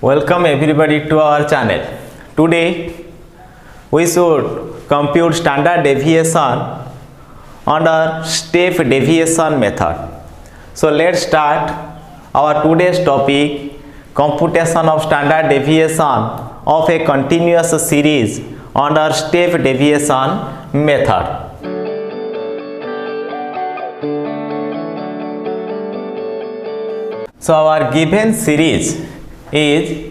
Welcome everybody to our channel. Today we should compute standard deviation under step deviation method. So let's start our today's topic, computation of standard deviation of a continuous series under step deviation method. So our given series is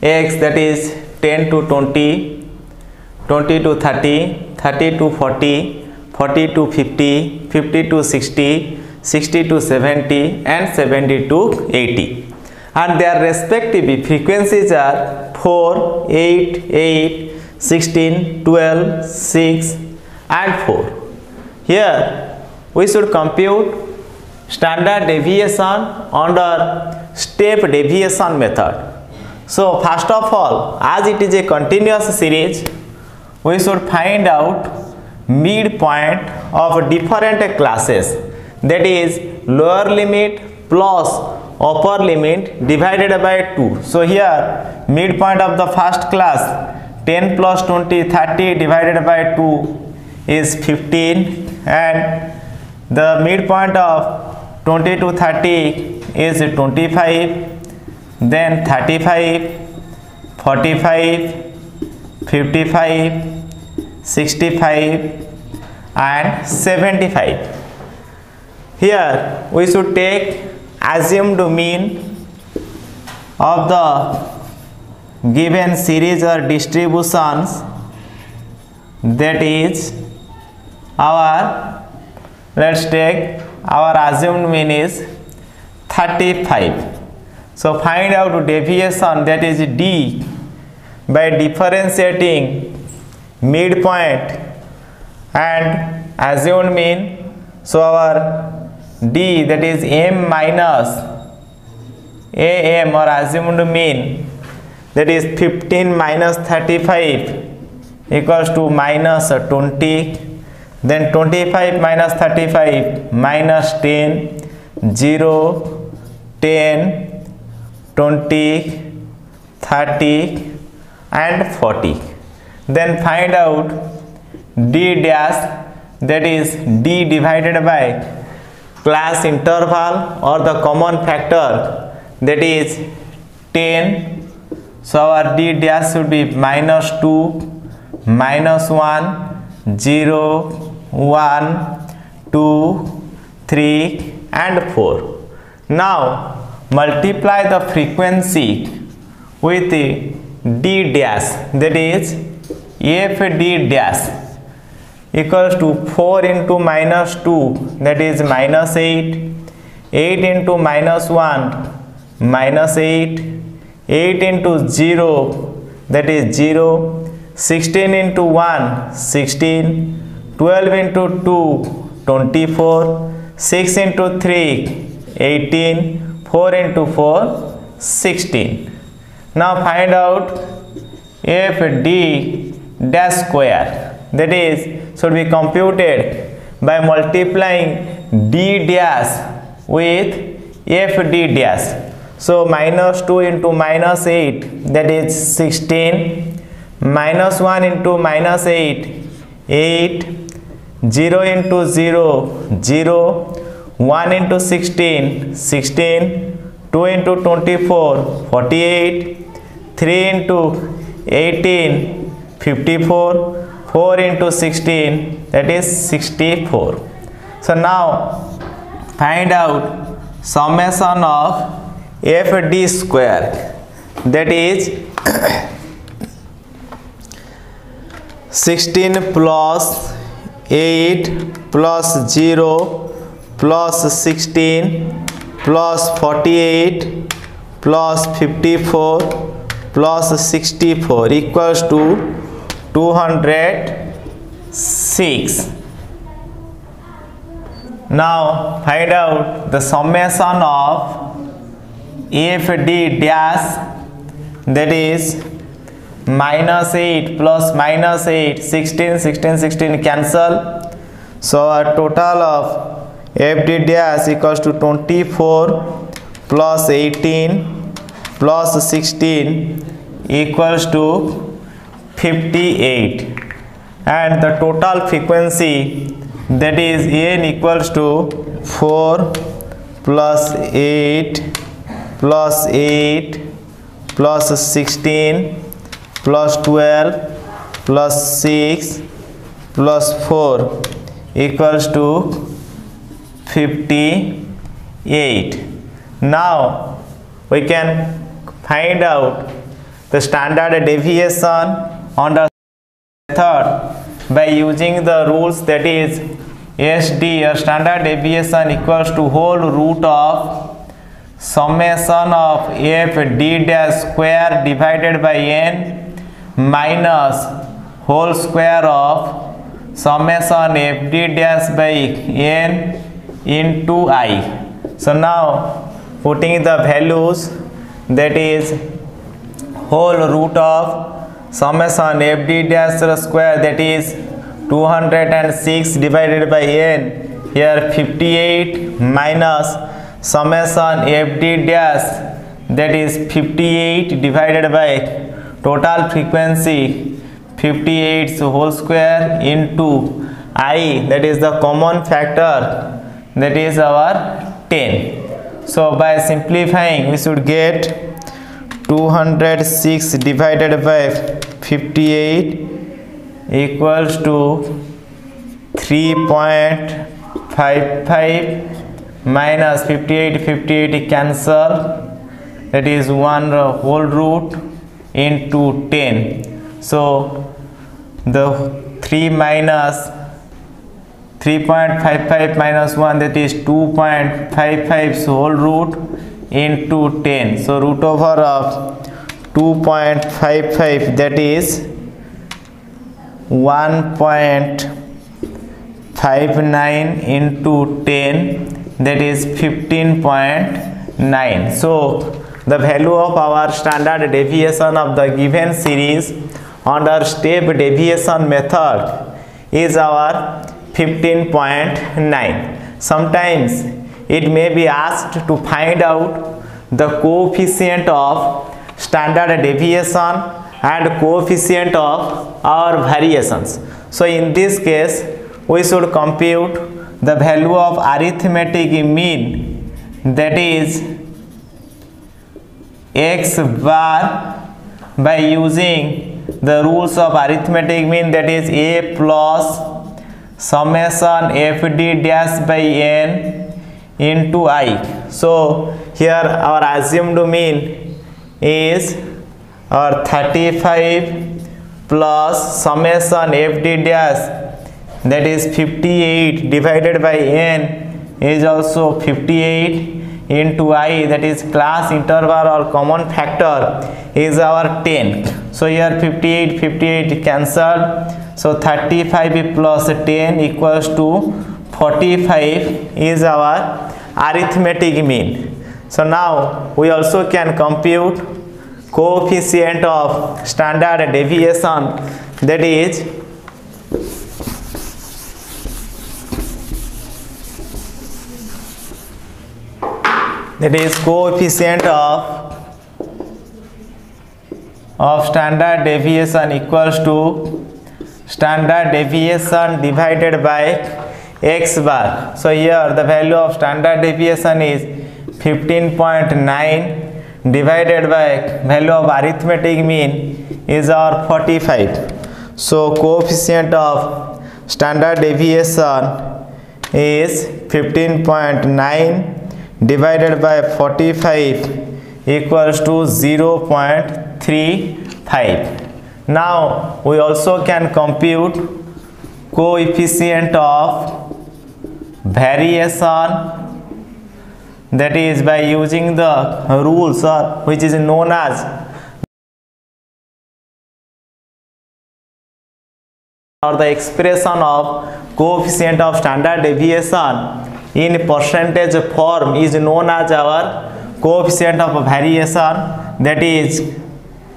x, that is 10 to 20, 20 to 30, 30 to 40, 40 to 50, 50 to 60, 60 to 70 and 70 to 80, and their respective frequencies are 4, 8, 8, 16, 12, 6 and 4. Here we should compute standard deviation under step deviation method. So first of all, as it is a continuous series, we should find out midpoint of different classes, that is lower limit plus upper limit divided by 2. So here midpoint of the first class 10 plus 20, 30 divided by 2 is 15, and the midpoint of 20 to 30 is 25, then 35, 45, 55, 65 and 75. Here we should take assumed mean of the given series or distributions, that is our, let's take our assumed mean is 35. So find out deviation, that is d, by differentiating midpoint and assumed mean. So our d, that is m minus am or assumed mean, that is 15 minus 35 equals to minus 20. Then 25 minus 35 minus 10, 0, 10, 20, 30 and 40. Then find out d dash, that is d divided by class interval or the common factor, that is 10. So our d dash should be minus 2, minus 1, 0, 1, 2, 3 and 4. Now multiply the frequency with the d dash, that is f d dash equals to 4 into minus 2, that is minus 8, 8 into minus 1, minus 8, 8 into 0, that is 0, 16 into 1, 16, 12 into 2, 24, 6 into 3, 18, 4 into 4, 16. Now find out f d dash square, that is should be computed by multiplying d dash with f d dash. So minus 2 into minus 8, that is 16, minus 1 into minus 8, 8, 0 into 0, 0, 1 into 16, 16, 2 into 24, 48, 3 into 18, 54, 4 into 16, that is 64. So now find out summation of f d square, that is 16 plus 8 plus 0 plus 16 plus 48 plus 54 plus 64 equals to 206. Now find out the summation of f d dash, that is minus 8 plus minus 8, 16, 16, 16 cancel. So a total of f d dash equals to 24 plus 18 plus 16 equals to 58, and the total frequency, that is n equals to 4 plus 8 plus 8 plus 16 plus 12 plus 6 plus 4 equals to 58. Now we can find out the standard deviation under method by using the rules, that is SD, or standard deviation, equals to whole root of summation of f d dash square divided by n minus whole square of summation f d dash by n into I. So now putting the values, that is whole root of summation f d dash square, that is 206 divided by n, here 58, minus summation f d dash, that is 58 divided by total frequency 58 whole square into I, that is the common factor, that is our 10. So by simplifying, we should get 206 divided by 58 equals to 3.55 minus 58 cancel, that is 1 whole root into 10. So the 3.55 minus 1, that is 2.55 whole root into 10. So root over of 2.55, that is 1.59 into 10, that is 15.9. So the value of our standard deviation of the given series under step deviation method is our 15.9. Sometimes it may be asked to find out the coefficient of standard deviation and coefficient of our variations. So in this case, we should compute the value of arithmetic mean, that is x bar, by using the rules of arithmetic mean, that is a plus summation f d dash by n into I. So here our assumed mean is our 35 plus summation f d dash, that is 58 divided by n is also 58 into I, that is class interval or common factor is our 10. So here 58 cancelled, so 35 plus 10 equals to 45 is our arithmetic mean. So now we also can compute coefficient of standard deviation, that is coefficient of standard deviation equals to standard deviation divided by x bar. So here the value of standard deviation is 15.9 divided by value of arithmetic mean is our 45. So coefficient of standard deviation is 15.9 divided by 45 equals to 0.35. Now we also can compute coefficient of variation, that is by using the rules which is known as or the expression of coefficient of standard deviation in percentage form is known as our coefficient of variation, that is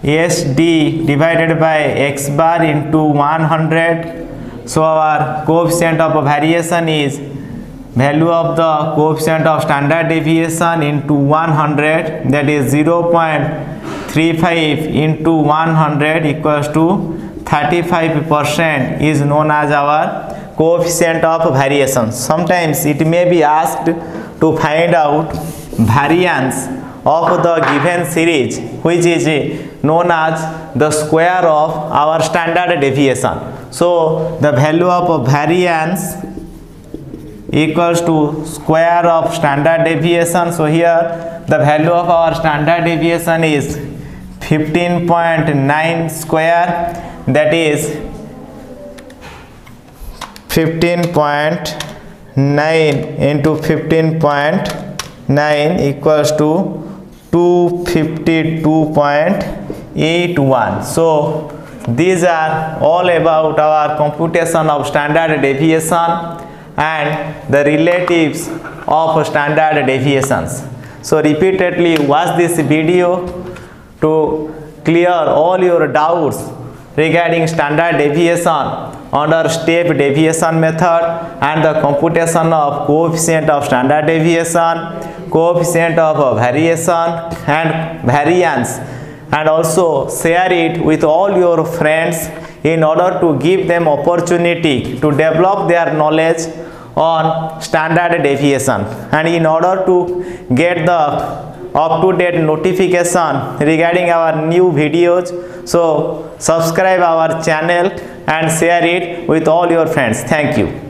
SD divided by x bar into 100. So our coefficient of variation is value of the coefficient of standard deviation into 100, that is 0.35 into 100 equals to 35% is known as our coefficient of variation. Sometimes it may be asked to find out variance of the given series, which is known as the square of our standard deviation. So the value of variance equals to square of standard deviation. So here the value of our standard deviation is 15.9 square, that is 15.9 into 15.9 equals to 252.81. So these are all about our computation of standard deviation and the relatives of standard deviations. So repeatedly watch this video to clear all your doubts regarding standard deviation under step deviation method and the computation of coefficient of standard deviation, coefficient of variation and variance, and also share it with all your friends in order to give them opportunity to develop their knowledge on standard deviation, and in order to get the up-to-date notification regarding our new videos. So subscribe our channel and share it with all your friends. Thank you.